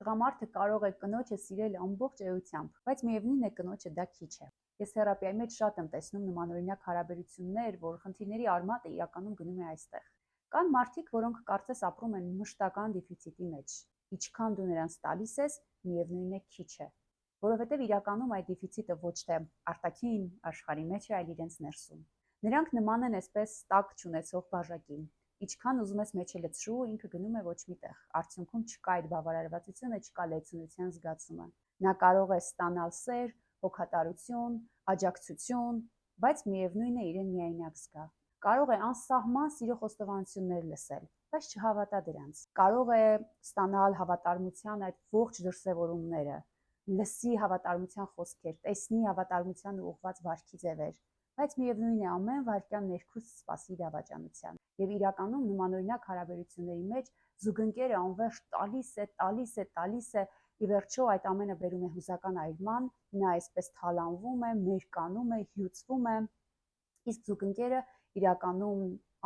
Տղամարդը կարող է կնոջը սիրել ամբողջ էությամբ, բայց միևնույն է կնոջը դա քիչ է։ Ես թերապիայի մեջ շատ եմ տեսնում նմանօրինակ հարաբերություններ, որ խնդիրների արմատը իրականում գնում է այստեղ։ Կան մարդիկ, որոնք կարծես ապրում են մշտական դեֆիցիտի մեջ։ Ինչքան դու նրանց տալիս ես, միևնույն է քիչ է, որովհետև իրականում այդ դեֆիցիտը ոչ թե արտաքին աշխարհի մեջ է, այլ իրենց ներսում։ Նրանք նման են այսպես տակ չունեցող բաժակին։ Ինչքան ուզում ես մեջը լցրու, ինքը գնում է ոչ միտեղ։ Արդյունքում չկա այդ բավարարվածությունը, չկա լեցունության զգացումը։ Նա կարող է ստանալ սեր, հոգատարություն, աջակցություն, բայց միևնույն է իրեն միայնակ զգա։ Կարող է անսահման սիրո խոստովանություններ լսել, բայց չհավատա դրանց։ Կարող է ստանալ հավատարմության այդ ողջ դրսևորումները, լսի հավատարմության խոսքեր, տեսնի հավատարմության ուղղված վարքի ձևեր, բայց միևնույն է ամեն վայրկյան ներքուստ սպասի դավաճանության։ Եվ իրականում նմանօրինակ հարաբերությունների մեջ զուգընկերը անվերջ տալիս է, ի վերջո այդ ամենը բերում է հուզական այրման, նա այսպես թալանվում է, մերկանում է, հյուծվում է, իսկ զուգընկերը իրականում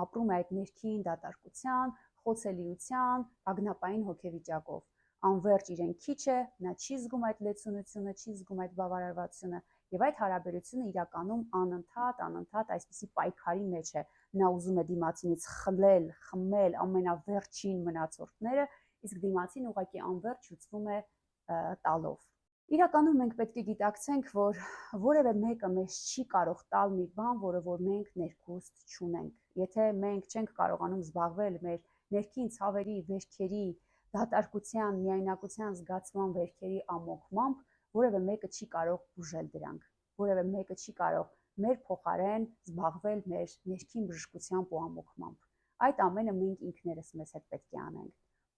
ապրում է այդ ներքին դատարկության, խոցելիության, ագնապային հոգեվիճակով։ Անվերջ իրեն քիչ է, նա չի զգում այդ լեցունությունը, չի զգում այդ բավարարվածությունը, եւ այդ հարաբերությունը իրականում անընդհատ այսպիսի պայքարի մեջ է։ Նա ուզում է դիմացինից խմել ամենավերջին մնացորդները, իսկ դիմացին ուղղակի անվերջ հյուծվում է տալով։ Իրականում մենք պետք է գիտակցենք, որ որևէ մեկը մեզ չի կարող տալ մի բան, որը որ մենք ներքուստ չունենք։ Եթե մենք չենք կարողանում զբաղվել մեր ներքին ցավերի, վերքերի, դատարկության, միայնակության զգացման վերքերի ամոկմամբ, որևէ մեկը չի կարող բուժել դրանք, որևէ մեկը չի կարող մեր փոխարեն զբաղվել մեր ներքին բժշկությամբ ու ամոկմամբ։ Այդ ամենը մենք ինքներս մեզ հետ պետք է անենք։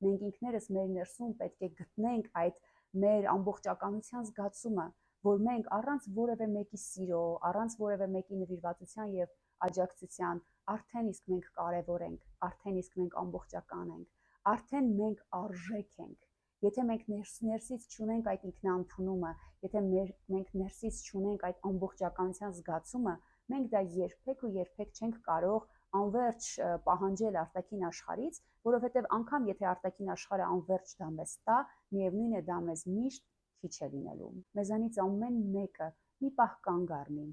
Մենք ինքներս մեր ներսում պետք է գտնենք այդ մեր ամբողջականության զգացումը, որ մենք առանց որևէ մեկի սիրո, առանց որևէ մեկի նվիրվածության եւ աջակցության արդեն իսկ մենք կարևոր ենք, արդեն իսկ մենք ամբողջական ենք, արդեն մենք արժեք ենք։ Եթե մենք ներսից չունենք այդ ինքնաընդունումը, եթե մենք ներսից չունենք այդ ամբողջականության զգացումը, մենք դա երբեք չենք կարող անվերջ պահանջել արտաքին աշխարհից, որովհետև անգամ եթե արտաքին աշխարհը անվերջ դա մեզ տա, միևնույն է դա մեզ միշտ քիչ է լինելու։ Մեզանից ամեն մեկը մի պահ կանգ առնի։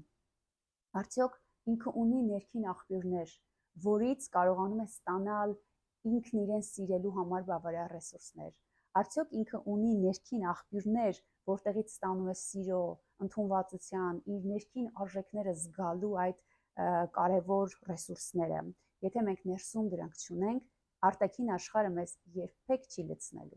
Արդյոք ինքը ունի ներքին աղբյուրներ, որից կարողանում է ստանալ ինքն իրեն սիրելու համար բավարար ռեսուրսներ։ Արդյոք ինքը ունի ներքին աղբյուրներ, որտեղից ստանում է սիրո, ընդունվածության, իր ներքին արժեքները զգալու այդ կարևոր ռեսուրսները։ Եթե մենք ներսում դրանք չունենք, արտաքին աշխարհը մեզ երբեք չի լցնելու։